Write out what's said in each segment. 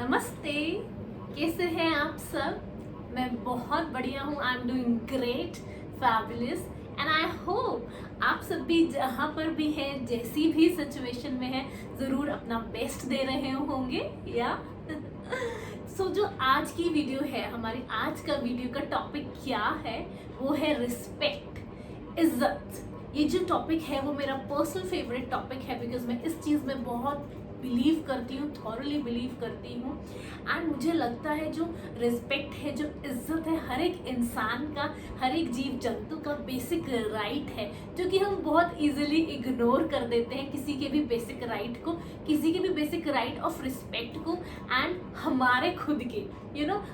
नमस्ते। कैसे हैं आप सब? मैं बहुत बढ़िया हूँ। I am doing great, fabulous and I hope आप सब भी जहाँ पर भी हैं, जैसी भी सिचुएशन में हैं, ज़रूर अपना बेस्ट दे रहे होंगे या जो आज की वीडियो है, हमारी आज का वीडियो का टॉपिक क्या है? वो है रिस्पेक्ट, इज्जत। ये जो टॉपिक है वो मेरा पर्सनल फेवरेट टॉपिक है, बिकॉज मैं इस चीज़ में बहुत बिलीव करती हूँ, थॉरली बिलीव करती हूँ। एंड मुझे लगता है जो रिस्पेक्ट है, जो इज्जत है, हर एक इंसान का, हर एक जीव जंतु का बेसिक राइट है, जो कि हम बहुत इजीली इग्नोर कर देते हैं किसी के भी बेसिक राइट को, किसी के भी बेसिक राइट ऑफ रिस्पेक्ट को एंड हमारे खुद के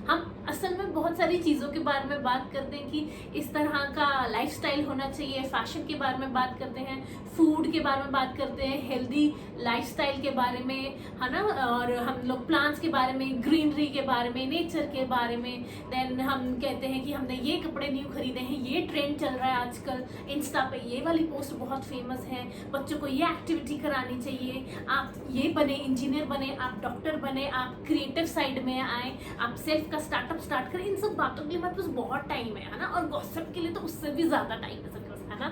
हम असल में बहुत सारी चीज़ों के बारे में बात करते हैं कि इस तरह का लाइफस्टाइल होना चाहिए, फैशन के बारे में बात करते हैं, फूड के बारे में बात करते हैं, हेल्दी लाइफस्टाइल के बारे में, है ना, और हम लोग प्लांट्स के बारे में, ग्रीनरी के बारे में, नेचर के बारे में। देन हम कहते हैं कि हमने ये कपड़े न्यू खरीदे हैं, ये ट्रेंड चल रहा है आजकल, इंस्टा पे ये वाली पोस्ट बहुत फेमस है, बच्चों को ये एक्टिविटी करानी चाहिए, आप ये बने, इंजीनियर बने, आप डॉक्टर बने, आप क्रिएटिव साइड में आए, आप सेल्फ का स्टार्टअप स्टार्ट करें। इन सब बातों के लिए हमारे पास बहुत टाइम है ना, और गॉसिप के लिए तो उससे भी ज़्यादा टाइम है सबके पास, है ना।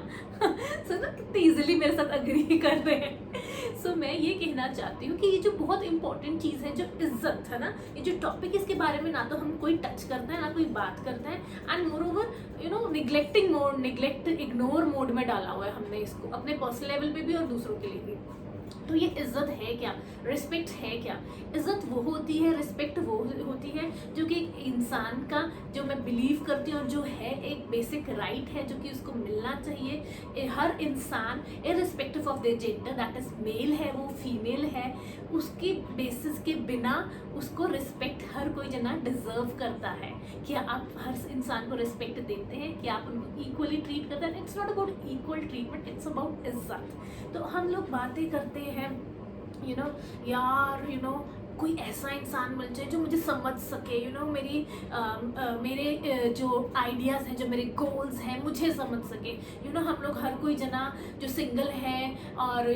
सो ना कितनी ईजिली मेरे साथ अग्री कर रहे हैं। सो मैं ये कहना चाहती हूँ कि ये जो बहुत इंपॉर्टेंट चीज़ है, जो इज्जत है ना, ये जो टॉपिक, इसके बारे में ना तो हम कोई टच करता है, ना कोई बात करता है, and more over neglecting mode, ignore mode में डाला हुआ है हमने इसको, अपने पर्सनल लेवल पे भी और दूसरों के लिए भी। तो ये इज्जत है क्या? रिस्पेक्ट है क्या? इज्जत वो होती है, रिस्पेक्ट वो होती है जो कि एक इंसान का, जो मैं बिलीव करती हूँ, जो है एक बेसिक राइट है, जो कि उसको मिलना चाहिए। हर इंसान irrespective of their gender, that is male है वो, फीमेल है, उसकी बेसिस के बिना उसको रिस्पेक्ट हर कोई जना डिजर्व करता है। क्या आप हर इंसान को रिस्पेक्ट देते हैं? क्या आप उनको इक्वली ट्रीट करते हैं? It's not about equal treatment, it's about इज्जत। तो हम लोग बातें करते हैं यार कोई ऐसा इंसान मिल जाए जो मुझे समझ सके, मेरी मेरे जो आइडियाज़ हैं, जो मेरे गोल्स हैं, मुझे समझ सके। हम लोग हर कोई जना जो सिंगल है और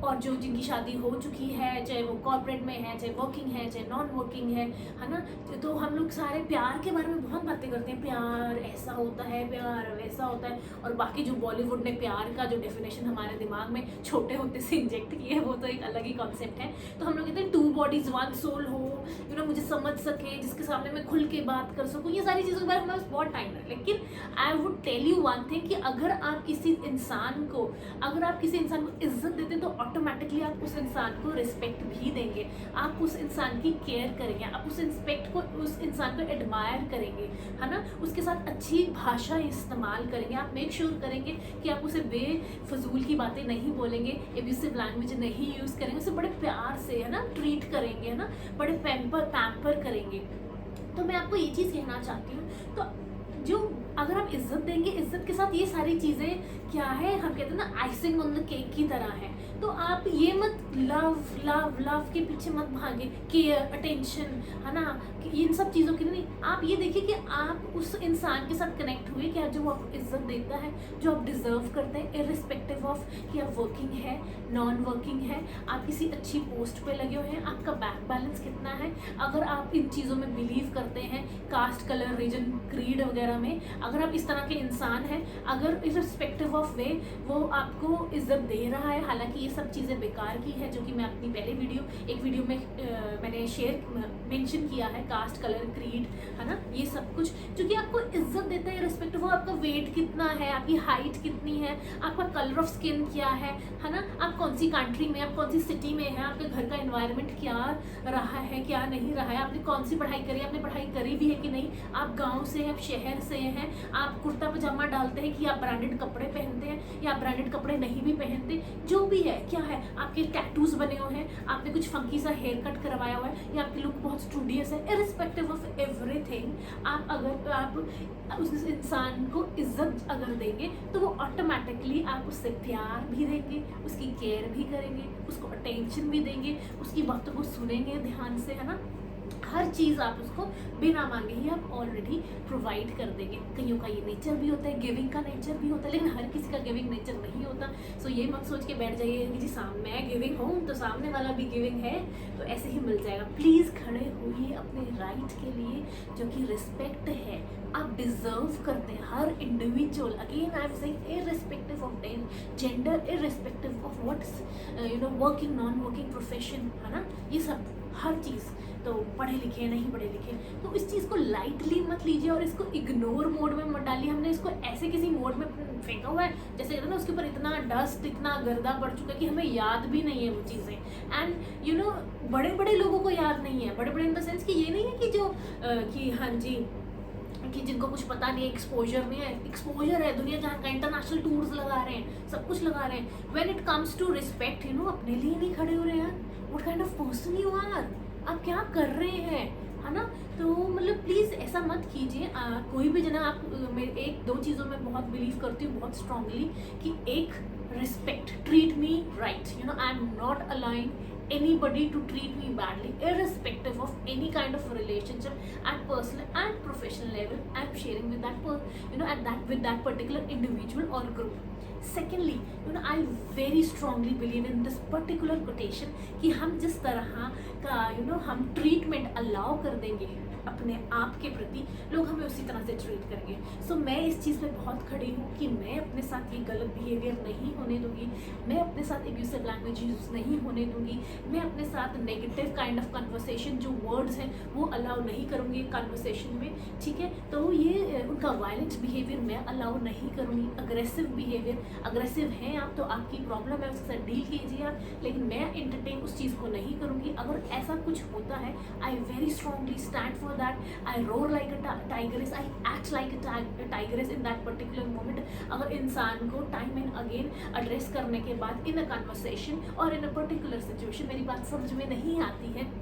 और जो जिनकी शादी हो चुकी है, चाहे वो कॉर्पोरेट में है, चाहे वर्किंग है, चाहे नॉन वर्किंग है ना, तो हम लोग सारे प्यार के बारे में बहुत बातें करते हैं। प्यार ऐसा होता है, प्यार वैसा होता है, और बाकी जो बॉलीवुड ने प्यार का जो डेफिनेशन हमारे दिमाग में छोटे होते से इंजेक्ट किए है, वो तो एक अलग ही कॉन्सेप्ट है। तो हम लोग कहते हैं टू बॉडीज वन सोल हो, मुझे समझ सके, जिसके सामने मैं खुल के बात कर सकूं। ये सारी चीज़ों के बारे में हमारे पास बहुत टाइम है, लेकिन I would tell you one thing कि अगर आप किसी इंसान को इज्जत देते हैं, तो ऑटोमेटिकली आप उस इंसान को रिस्पेक्ट भी देंगे, आप उस इंसान की केयर करेंगे, आप उस इंसान को एडमायर करेंगे, है ना, उसके साथ अच्छी भाषा इस्तेमाल करेंगे, आप मेक श्योर करेंगे कि आप उसे बेफजूल की बातें नहीं बोलेंगे, एब्यूसिव लैंग्वेज नहीं यूज़ करेंगे, उसे बड़े प्यार से, है ना, ट्रीट करेंगे, है ना, बड़े पैम्पर करेंगे। तो मैं आपको ये चीज़ कहना चाहती हूँ, तो जो अगर आप इज्जत देंगे, इज्जत के साथ ये सारी चीज़ें क्या है, हम कहते हैं ना, आइसिंग ऑन द केक की तरह है। तो आप ये मत लव लव लव के पीछे मत भागे, केयर, अटेंशन, है ना, इन सब चीज़ों की नहीं। आप ये देखिए कि आप उस इंसान के साथ कनेक्ट हुए क्या, जो आपको इज्जत देता है, जो आप डिज़र्व करते हैं, इर्रिस्पेक्टिव ऑफ कि आप वर्किंग है, नॉन वर्किंग है, आप किसी अच्छी पोस्ट पे लगे हुए हैं, आपका बैंक बैलेंस कितना है। अगर आप इन चीज़ों में बिलीव करते हैं, कास्ट, कलर, रीजन, क्रीड वगैरह में, अगर आप इस तरह के इंसान हैं, अगर इर्रिस्पेक्टिव ऑफ वे वो आपको इज्जत दे रहा है, हालांकि ये सब चीज़ें बेकार की है, जो कि मैं अपनी पहले एक वीडियो में मैंने मेंशन किया है, कास्ट, कलर, क्रीड, है ना, ये सब कुछ जो कि आपको इज्जत देता है, रिस्पेक्ट। वो आपका वेट कितना है, आपकी हाइट कितनी है, आपका कलर ऑफ स्किन क्या है ना, आप कौन सी कंट्री में, आप कौन सी सिटी में है, आपके घर का एनवायरनमेंट क्या रहा है, क्या नहीं रहा है, आपने कौन सी पढ़ाई करी, आपने पढ़ाई करी भी है कि नहीं, आप गाँव से हैं, आप शहर से हैं, आप कुर्ता पजामा डालते हैं कि आप ब्रांडेड कपड़े पहनते हैं या ब्रांडेड कपड़े नहीं भी पहनते, जो भी है, क्या है, आपके टैटूज बने हुए हैं, आपने कुछ फंकी सा हेयर कट करवाया हुआ है, या आपके लुक बहुत स्टूडियस है, इर्रिस्पेक्टिव ऑफ एवरीथिंग, आप उस इंसान को इज्जत अगर देंगे, तो वो ऑटोमेटिकली आप उससे प्यार भी देंगे, उसकी केयर भी करेंगे, उसको अटेंशन भी देंगे, उसकी बातों को सुनेंगे ध्यान से, है ना। हर चीज़ आप उसको बिना मांगे ही आप ऑलरेडी प्रोवाइड कर देंगे। कईयों का ये नेचर भी होता है, गिविंग का नेचर भी होता है, लेकिन हर किसी का गिविंग नेचर नहीं होता। सो ये मत सोच के बैठ जाइए कि जी मैं गिविंग हूँ तो सामने वाला भी गिविंग है, तो ऐसे ही मिल जाएगा। प्लीज़ खड़े होइए अपने राइट के लिए, जो कि रिस्पेक्ट है, आप डिजर्व करते हैं। हर individual, again I am saying, irrespective of gender, irrespective of what's working non working profession, है ना, ये सब हर चीज़, तो पढ़े लिखे नहीं पढ़े लिखे, तो इस चीज़ को लाइटली मत लीजिए और इसको इग्नोर मोड में मत डालिए। हमने इसको ऐसे किसी मोड में फेंका हुआ है जैसे ना उसके ऊपर इतना डस्ट, इतना गर्दा पड़ चुका है कि हमें याद भी नहीं है वो चीज़ें। एंड यू नो बड़े बड़े लोगों को याद नहीं है, बड़े बड़े इन द सेंस कि ये नहीं है कि जो कि हाँ जी, कि जिनको कुछ पता नहीं है, एक्सपोजर नहीं है। एक्सपोजर है, दुनिया जहाँ का इंटरनेशनल टूर्स लगा रहे हैं, सब कुछ लगा रहे हैं। When it comes to respect, अपने लिए नहीं खड़े हो रहे यार। What kind of person you are, आप क्या कर रहे हैं, है ना। तो मतलब प्लीज़ ऐसा मत कीजिए। कोई भी जना आप, मैं एक दो चीज़ों में बहुत बिलीव करती हूँ बहुत स्ट्रांगली, कि एक respect, treat me right, I am not allowing anybody to treat me badly, irrespective of any kind of relationship at personal and professional level I'm sharing with that particular individual or group. Secondly, I very strongly believe in this particular quotation कि हम जिस तरह का हम treatment allow कर देंगे अपने आप के प्रति, लोग हमें उसी तरह से ट्रीट करेंगे। सो मैं इस चीज़ पे बहुत खड़ी हूँ कि मैं अपने साथ ये गलत बिहेवियर नहीं होने दूंगी, मैं अपने साथ एब्यूसिव लैंग्वेज यूज़ नहीं होने दूंगी, मैं अपने साथ नेगेटिव काइंड ऑफ कन्वर्सेशन, जो वर्ड्स हैं वो अलाउ नहीं करूँगी कन्वर्सेशन में, ठीक है। तो ये उनका वायलेंट बिहेवियर मैं अलाउ नहीं करूँगी। अग्रेसिव बिहेवियर, अग्रेसिव हैं आप तो आपकी प्रॉब्लम है, उसके साथ डील कीजिए आप, लेकिन मैं एंटरटेन उस चीज़ को नहीं करूँगी। अगर ऐसा कुछ होता है, I very strongly stand for that, I roar like a tigress, I act like a tigress in that particular moment. अगर इंसान को टाइम एंड अगेन एड्रेस करने के बाद इन अ कन्वर्सेशन और इन अ पर्टिकुलर सिचुएशन मेरी बात समझ में नहीं आती है,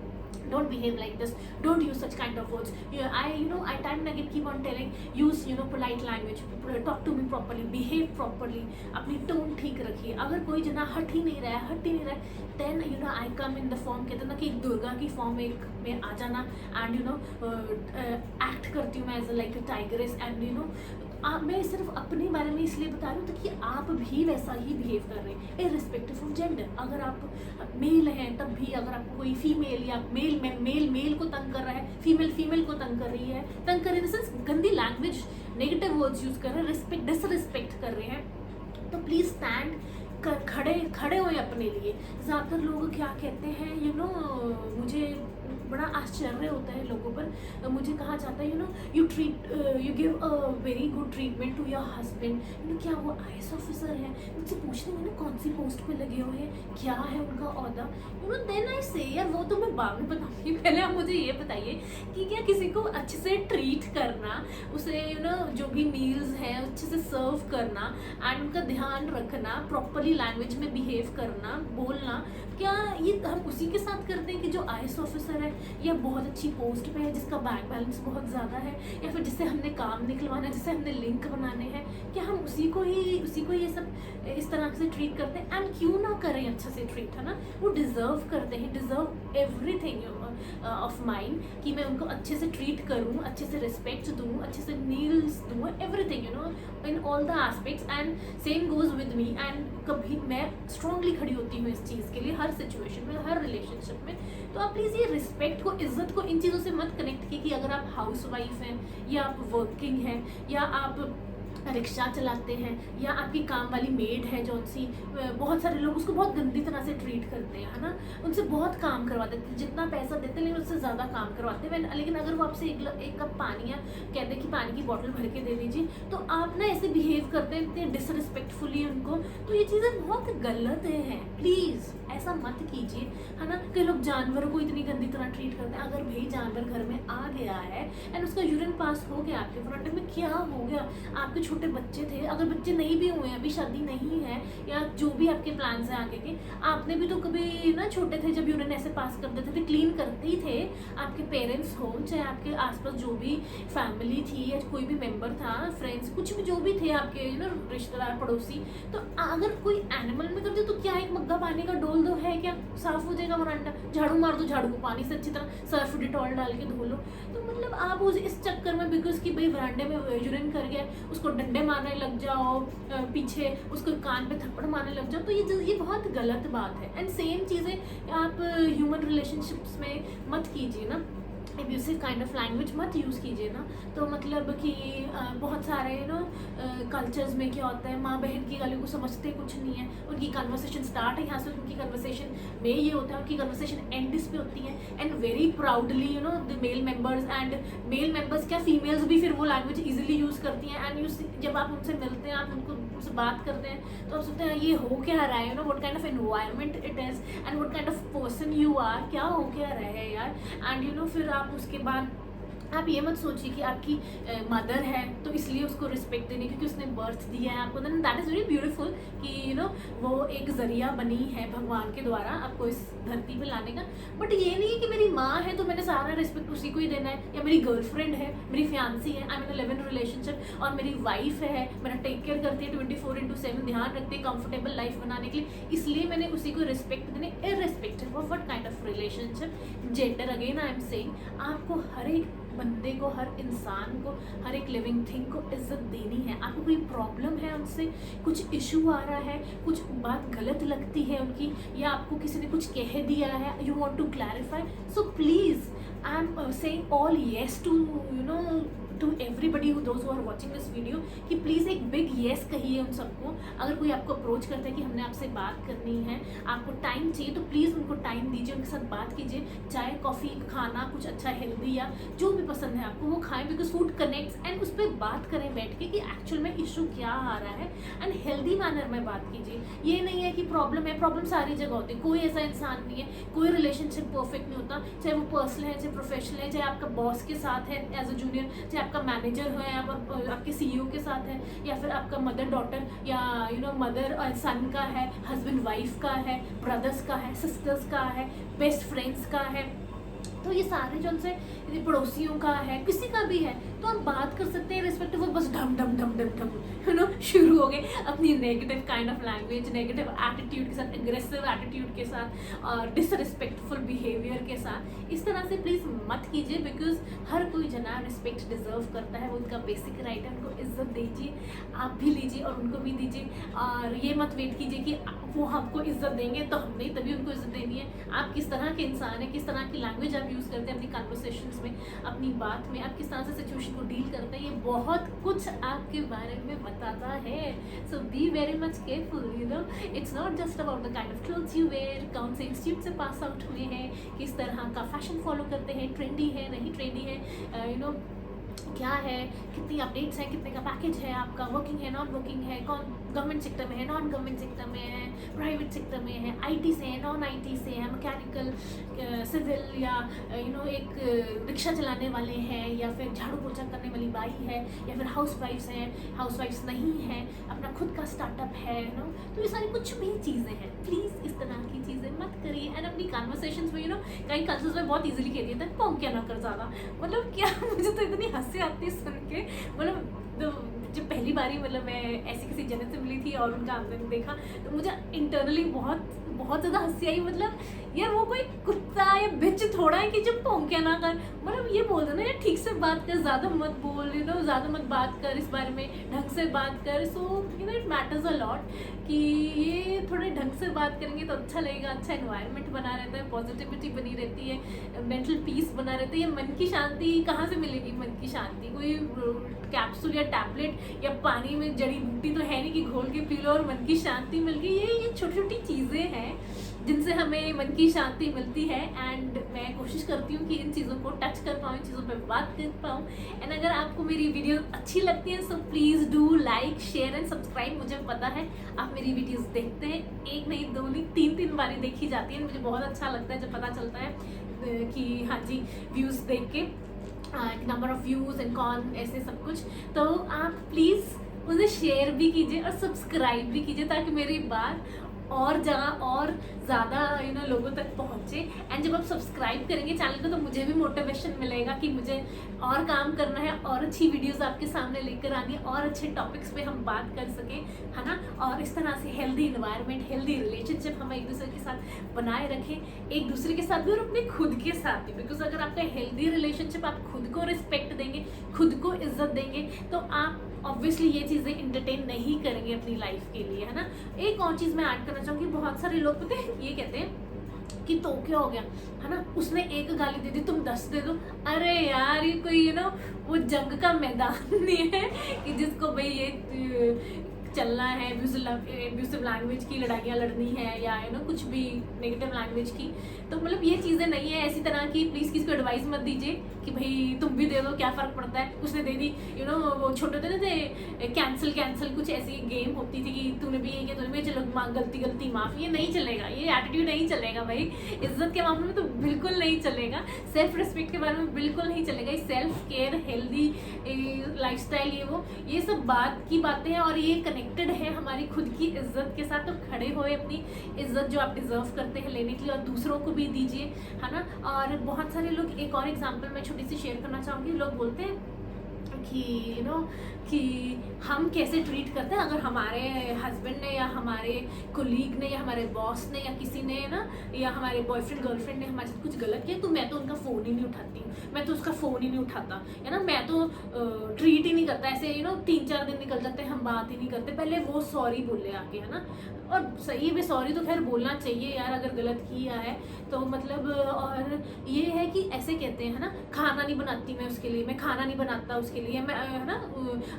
don't behave like this, don't use such kind of words. I time and again keep on telling, use polite language, talk to me properly, behave properly, अपनी tone ठीक रखिए। अगर कोई जना हट ही नहीं रहा है, then I come in the form, कहते ना कि एक दुर्गा की फॉर्म में आ जाना, and एक्ट करती हूँ मैं as like a tigress. And मैं सिर्फ अपने बारे में इसलिए बता रही हूँ ताकि आप भी वैसा ही बिहेव कर रहे हैं, इररिस्पेक्टिव ऑफ जेंडर। अगर आप मेल हैं तब भी, अगर आपको कोई फीमेल या मेल को तंग कर रहा है, फीमेल को तंग कर रही है, तंग कर इन द सेंस गंदी लैंग्वेज, नेगेटिव वर्ड्स यूज़ कर रहे हैं, डिसरिस्पेक्ट कर रहे हैं, तो प्लीज़ स्टैंड खड़े हुए अपने लिए। ज़्यादातर लोग क्या कहते हैं, मुझे बड़ा आश्चर्य होता है लोगों पर, मुझे कहा जाता है you give a very good treatment to your husband, क्या वो आईएएस ऑफिसर है, मुझसे पूछते हैं ना कौन सी पोस्ट पे लगे हुए हैं, क्या है उनका ओहदा, देन आई से यार वो तो मैं बाद में बताऊँगी, पहले आप मुझे ये बताइए कि क्या किसी को अच्छे से ट्रीट करना, उसे जो भी मील्स हैं अच्छे से सर्व करना, एंड उनका ध्यान रखना, प्रॉपरली लैंग्वेज में बिहेव करना, बोलना, क्या ये हम उसी के साथ करते हैं कि जो आईएएस ऑफिसर है या बहुत अच्छी पोस्ट पे है, जिसका बैंक बैलेंस बहुत ज़्यादा है, या फिर जिससे हमने काम निकलवाना है, जिससे हमने लिंक बनाने हैं, क्या हम उसी को ही ये सब इस तरह से ट्रीट करते हैं? एंड क्यों ना करें अच्छे से ट्रीट, है ना। वो डिज़र्व करते हैं, डिज़र्व एवरीथिंग ऑफ माइंड, कि मैं उनको अच्छे से ट्रीट करूँ, अच्छे से रिस्पेक्ट दूँ, अच्छे से मील्स दूँ, everything in all the aspects. And same goes with me. And कभी मैं स्ट्रांगली खड़ी होती हूँ इस चीज़ के लिए, हर सिचुएशन में, हर रिलेशनशिप में। तो आप प्लीज़ ये रिस्पेक्ट को, इज्जत को इन चीज़ों से मत कनेक्ट कीजिए कि अगर आप हाउस वाइफ हैं या आप वर्किंग हैं या आप रिक्शा चलाते हैं या आपकी काम वाली मेड है जो सी, बहुत सारे लोग उसको बहुत गंदी तरह से ट्रीट करते हैं, है ना, उनसे बहुत काम करवाते हैं, जितना पैसा देते हैं लेकिन उससे ज़्यादा काम करवाते हैं। लेकिन अगर वो आपसे एक कप पानी या कहते हैं कि पानी की बोतल भर के दे दीजिए, तो आप ना ऐसे बिहेव करते हैं इतने डिसरिस्पेक्टफुली उनको, तो ये चीज़ें बहुत गलत हैं। प्लीज़ ऐसा मत कीजिए, है ना। कई लोग जानवरों को इतनी गंदी तरह ट्रीट करते हैं। अगर भाई जानवर घर में आ गया है एंड उसका यूरिन पास हो गया आपके फ्रंट में, क्या हो गया, आपके छोटे बच्चे थे, अगर बच्चे नहीं भी हुए हैं, अभी शादी नहीं है, या जो भी आपके प्लान्स हैं आगे के, आपने भी तो कभी ना छोटे थे जब यूरिन ऐसे पास कर देते थे, क्लीन करते ही थे आपके पेरेंट्स हो, चाहे आपके आसपास जो भी फैमिली थी या कोई भी मेंबर था, फ्रेंड्स, कुछ भी जो भी थे आपके रिश्तेदार पड़ोसी। तो अगर कोई एनिमल में करते तो क्या एक मग्गा पानी का डोल दो है क्या, साफ हो जाएगा वरांडा, झाड़ू मार दो, झाड़ू को पानी से अच्छी तरह सर्फ डिटॉल डाल के धो लो। तो मतलब आप उस इस चक्कर में, बिकॉज कि भाई वरांडे में यूरिन कर गया, उसको डंडे मारने लग जाओ, पीछे उसको कान पे थप्पड़ मारने लग जाओ, तो ये बहुत गलत बात है। एंड सेम चीज़ें आप ह्यूमन रिलेशनशिप्स में मत कीजिए ना, एब्यूसिव काइंड ऑफ लैंग्वेज मत यूज़ कीजिए ना। तो मतलब कि बहुत सारे कल्चर्स में क्या होता है, माँ बहन की गाली को समझते कुछ नहीं है, उनकी कन्वर्सेशन स्टार्ट है यहाँ से, उनकी कन्वर्सेशन में ये होता है, उनकी कन्वर्सेशन एंड इस पे होती है। And very proudly the male members, and male members क्या, फीमेल्स भी फिर वो लैंग्वेज ईजिली यूज़ करती हैं। एंड जब आप उनसे मिलते हैं, आप उनसे बात करते हैं, तो आप सोचते हैं ये हो क्या रहा है, what kind of environment it is and what kind of person you are, क्या हो क्या रहा है यार। एंड फिर आप उसके बाद आप ये मत सोचिए कि आपकी मदर है तो इसलिए उसको रिस्पेक्ट देने, क्योंकि उसने बर्थ दिया है आपको, then that is very beautiful कि वो एक ज़रिया बनी है भगवान के द्वारा आपको इस धरती पे लाने का। बट ये नहीं है कि मेरी माँ है तो मैंने सारा रिस्पेक्ट उसी को ही देना है, या मेरी गर्लफ्रेंड है, मेरी फियांसी है, आई एम इन 11 रिलेशनशिप, और मेरी वाइफ है, मेरा टेक केयर करती है 24/7, ध्यान रखती है कंफर्टेबल लाइफ बनाने के लिए, इसलिए मैंने उसी को रिस्पेक्ट देने, irrespective of what kind of relationship, gender, again I am saying, आपको हर एक बंदे को, हर इंसान को, हर एक लिविंग थिंग को इज्जत देनी है। आपको कोई प्रॉब्लम है उनसे, कुछ इशू आ रहा है, कुछ बात गलत लगती है उनकी, या आपको किसी ने कुछ कह दिया है, you want to clarify, so please I am saying all yes to everybody those who are watching this video, कि प्लीज़ एक बिग येस कहिए उन सबको। अगर कोई आपको अप्रोच करता है कि हमने आपसे बात करनी है, आपको टाइम चाहिए, तो प्लीज़ उनको टाइम दीजिए, उनके साथ बात कीजिए, चाय कॉफ़ी, खाना कुछ अच्छा हेल्दी या जो भी पसंद है आपको वो खाएं, बिकॉज फूड कनेक्ट्स, एंड उस पर बात करें बैठ के कि एक्चुअल में इशू क्या आ रहा है, एंड हेल्दी मैनर में बात कीजिए। ये नहीं है कि प्रॉब्लम है, प्रॉब्लम सारी जगह होती है, कोई ऐसा इंसान नहीं है, कोई रिलेशनशिप परफेक्ट नहीं होता, चाहे वो पर्सनल है, चाहे प्रोफेशनल है, चाहे आपका बॉस के साथ है एज अ जूनियर, चाहे आपका मैनेजर है, आपके सीईओ के साथ है, या फिर आपका मदर डॉटर, या मदर और सन का है, हस्बैंड वाइफ का है, ब्रदर्स का है, सिस्टर्स का है, बेस्ट फ्रेंड्स का है, तो ये सारे जो उनसे पड़ोसियों का है, किसी का भी है, तो हम बात कर सकते हैं रिस्पेक्टिव, बस ढम ढम ढम ढम ढम शुरू हो गए अपनी negative kind of language, negative attitude के साथ, एग्रेसिव एटीट्यूड के साथ, और डिसरिस्पेक्टफुल बिहेवियर के साथ। इस तरह से प्लीज़ मत कीजिए, बिकॉज हर कोई जना रिस्पेक्ट डिजर्व करता है, वो उनका बेसिक राइट है, उनको इज्जत दीजिए, आप भी लीजिए और उनको भी दीजिए। और ये मत वेट कीजिए कि वो हमको इज्जत देंगे तो हमने तभी उनको इज्जत देनी है। आप किस तरह के इंसान हैं, किस तरह की लैंग्वेज आप यूज़ करते हैं अपनी कन्वर्सेशंस में, अपनी बात में, आप किस तरह से सिचुएशन को डील करते हैं, ये बहुत कुछ आपके बारे में बताता है। So be very much careful, it's not just about the kind of clothes you wear, कौन से इंस्टीट्यूट से पास आउट हुए हैं, किस तरह का फैशन फॉलो करते हैं, ट्रेंडी है नहीं ट्रेंडी है, क्या है, कितनी अपडेट्स हैं, कितने का पैकेज है आपका, वर्किंग है नॉन वर्किंग है, कौन गवर्नमेंट सेक्टर में है, नॉन गवर्नमेंट सेक्टर में है, प्राइवेट सेक्टर में है, आईटी से है, नॉन आईटी से है, मैकेनिकल, सिविल, या एक रिक्शा चलाने वाले हैं, या फिर झाड़ू पोछा करने वाली बाई है, या फिर हाउसवाइफ्स हैं, हाउसवाइफ्स नहीं हैं, अपना खुद का स्टार्टअप है, तो ये सारी कुछ भी चीज़ें हैं। प्लीज़ इस तरह की चीज़ें मत करिए। एंड अपनी कन्वर्सेशंस में कई कल्चर्स में बहुत ईजिली कह दिया था कौन क्या ना कर ज़्यादा, मतलब क्या मुझे तो इतनी हंसी आती है सुन के, मतलब जब पहली बारी मतलब मैं ऐसी किसी जगह से मिली थी और उनका आंदोलन देखा, तो मुझे इंटरनली बहुत ज़्यादा हंसी आई। मतलब यार वो कोई कुत्ता या बिच थोड़ा है कि जब भौंके ना कर, मतलब ये बोल दो ना यार ठीक से बात कर, ज़्यादा मत बोल, ज़्यादा मत बात कर, इस बारे में ढंग से बात कर। So it matters a lot कि ये थोड़े ढंग से बात करेंगे तो अच्छा लगेगा, अच्छा एनवायरनमेंट बना रहता है, पॉजिटिविटी बनी रहती है, मेंटल पीस बना रहता है। ये मन की शांति कहाँ से मिलेगी? मन की शांति कोई कैप्सूल या टैबलेट या पानी में जड़ी बूटी तो है नहीं कि घोल के पी लो और मन की शांति मिल गई। ये छोटी छोटी चीज़ें हैं जिनसे हमें मन की शांति मिलती है। एंड मैं कोशिश करती हूँ कि इन चीज़ों को टच कर पाऊँ, इन चीज़ों पे बात कर पाऊँ। एंड अगर आपको मेरी वीडियो अच्छी लगती है so please do like, share and subscribe. मुझे पता है आप मेरी वीडियोस देखते हैं, एक नहीं दो नहीं तीन बारी देखी जाती है। मुझे बहुत अच्छा लगता है जब पता चलता है कि हाँ जी व्यूज़ देख के, नंबर ऑफ़ व्यूज़ एंड कॉन ऐसे सब कुछ। तो आप प्लीज़ उसे शेयर भी कीजिए और सब्सक्राइब भी कीजिए, ताकि मेरी बात और जगह और ज़्यादा लोगों तक पहुँचे। एंड जब आप सब्सक्राइब करेंगे चैनल को तो मुझे भी मोटिवेशन मिलेगा कि मुझे और काम करना है, और अच्छी वीडियोस आपके सामने लेकर आनी है, और अच्छे टॉपिक्स पे हम बात कर सकें, है ना। और इस तरह से हेल्दी इन्वायरमेंट, हेल्दी रिलेशनशिप हम एक दूसरे के साथ बनाए रखें, एक दूसरे के साथ भी और अपने खुद के साथ भी। बिकॉज अगर आपका हेल्दी रिलेशनशिप, आप खुद को रिस्पेक्ट देंगे, खुद को इज्जत देंगे, तो आप ऑब्वियसली ये चीज़ें इंटरटेन नहीं करेंगे अपनी लाइफ के लिए, है ना। एक और चीज़ मैं ऐड करना चाहूँगी, बहुत सारे लोग पता है ये कहते हैं कि तो क्या हो गया, है ना, उसने एक गाली दे दी तुम 10 दे दो। अरे यार, ये कोई वो जंग का मैदान नहीं है कि जिसको भाई ये चलना है, एब्यूसिव लैंग्वेज की लड़ाइयाँ लड़नी है, या कुछ भी नेगेटिव लैंग्वेज की। तो मतलब ये चीज़ें नहीं है ऐसी तरह की। प्लीज़ किसी को एडवाइस मत दीजिए कि भाई तुम भी दे दो, क्या फ़र्क पड़ता है, उसने दे दी। वो छोटे होते थे कैंसिल कुछ ऐसी गेम होती थी कि तूने भी ये किया, तूने भी, चलो गलती माफ़। ये नहीं चलेगा, ये एटीट्यूड नहीं चलेगा भाई। इज्जत के मामले में तो बिल्कुल नहीं चलेगा, सेल्फ रिस्पेक्ट के बारे में बिल्कुल नहीं चलेगा। सेल्फ केयर, हेल्दी लाइफस्टाइल, ये सब बात की बातें हैं, और ये कनेक्टेड है हमारी खुद की इज्जत के साथ। तो खड़े होए अपनी इज्जत जो आप डिजर्व करते हैं लेने के लिए, और दूसरों को भी दीजिए, है ना। और बहुत सारे लोग, एक और एग्जांपल मैं छोटी सी शेयर करना चाहूँगी। लोग बोलते हैं कि कि हम कैसे ट्रीट करते हैं अगर हमारे हस्बैंड ने, या हमारे कोलीग ने, या हमारे बॉस ने, या किसी ने ना, या हमारे बॉयफ्रेंड गर्लफ्रेंड ने हमारे साथ कुछ गलत किया, तो मैं तो उनका फ़ोन ही नहीं उठाती हूँ, मैं तो उसका फ़ोन ही नहीं उठाता, है ना। मैं तो ट्रीट ही नहीं करता, ऐसे 3-4 दिन निकल जाते हैं, हम बात ही नहीं करते, पहले वो सॉरी बोले आके, है ना। और सही में सॉरी तो खैर बोलना चाहिए यार, अगर गलत किया है तो मतलब। और ये है कि ऐसे कहते हैं, है ना, खाना नहीं बनाती मैं उसके लिए, मैं खाना नहीं बनाता उसके लिए, मैं, है ना,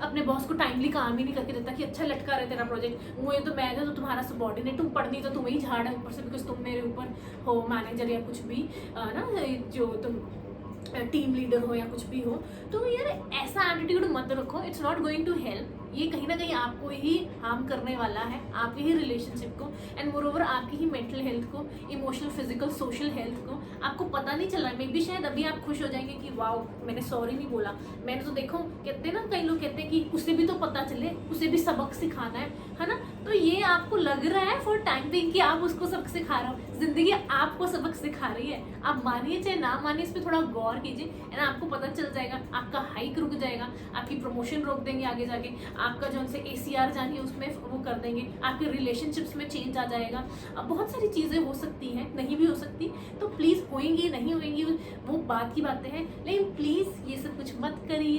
अपने बॉस को टाइमली काम ही नहीं करके देता कि अच्छा लटका रहे तेरा प्रोजेक्ट, वो ये तो मैं तो तुम्हारा सबॉर्डिनेट, तुम पढ़नी तो तुम्हें ही झाड़ है ऊपर से, बिकॉज तुम मेरे ऊपर हो मैनेजर या कुछ भी, ना, जो तुम टीम लीडर हो या कुछ भी हो। तो यार ऐसा एटीट्यूड मत रखो, it's not going to help. ये कहीं ना कहीं आपको ही हार्म करने वाला है, आपके ही रिलेशनशिप को, एंड मोर ओवर आपकी ही मेंटल हेल्थ को, इमोशनल, फिजिकल, सोशल हेल्थ को। आपको पता नहीं चल रहा है, मे बी शायद अभी आप खुश हो जाएंगे कि वाओ मैंने सॉरी नहीं बोला। मैंने तो देखो, कहते हैं ना, कई लोग कहते हैं कि उसे भी तो पता चले, उसे भी सबक सिखाना है ना। तो ये आपको लग रहा है फॉर टाइम बिंग कि आप उसको सबक सिखा रहे हो, जिंदगी आपको सबक सिखा रही है। आप मानिए चाहे ना मानिए, इस पर थोड़ा गौर कीजिए, एंड आपको पता चल जाएगा। आपका हाइक रुक जाएगा, आपकी प्रमोशन रोक देंगे आगे जाके, आपका जो उनसे ACR जानी है उसमें वो कर देंगे, आपके रिलेशनशिप्स में चेंज आ जाएगा। अब बहुत सारी चीज़ें हो सकती हैं, नहीं भी हो सकती। तो प्लीज़, होएंगी नहीं होएंगी वो बात की बातें हैं, लेकिन प्लीज़ ये सब कुछ मत करिए।